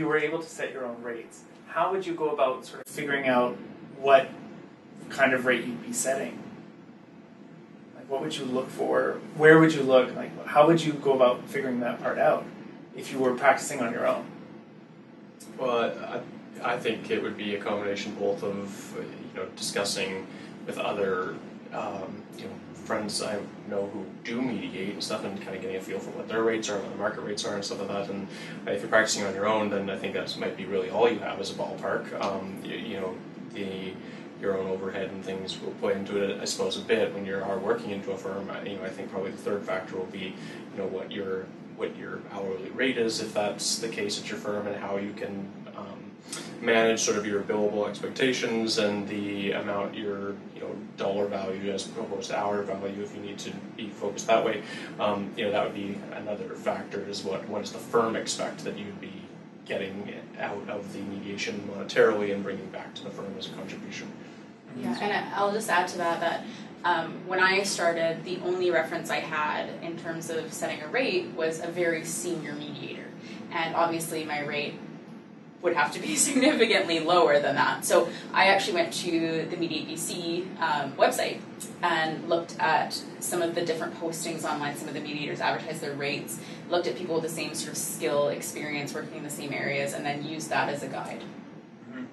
you were able to set your own rates, how would you go about sort of figuring out what kind of rate you'd be setting? Like, what would you look for? Where would you look? Like, how would you go about figuring that part out if you were practicing on your own? Well, I think it would be a combination both of discussing with other friends I know who do mediate and stuff, and kind of getting a feel for what their rates are, what the market rates are, and stuff like that. And if you're practicing on your own, then I think that might be really all you have as a ballpark. Your own overhead and things will play into it, I suppose, a bit when you're hard working into a firm. I think probably the third factor will be what your hourly rate is, if that's the case at your firm, and how you can manage sort of your billable expectations and the amount your dollar value as opposed to hour value, if you need to be focused that way. That would be another factor, is what does the firm expect that you'd be getting out of the mediation monetarily and bringing back to the firm as a contribution. Yeah, and I'll just add to that when I started, the only reference I had in terms of setting a rate was a very senior mediator, and obviously my rate would have to be significantly lower than that. So I actually went to the Mediate BC website and looked at some of the different postings online. Some of the mediators advertise their rates, looked at people with the same sort of skill, experience, working in the same areas, and then used that as a guide. Mm-hmm.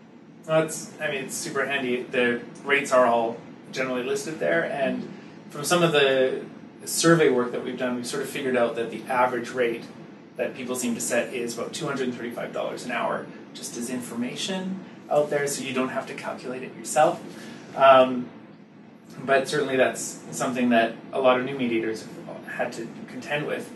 Well, it's super handy. The rates are all generally listed there, and from some of the survey work that we've done, we've sort of figured out that the average rate that people seem to set is about $235 an hour, just as information out there, so you don't have to calculate it yourself. But certainly that's something that a lot of new mediators have had to contend with.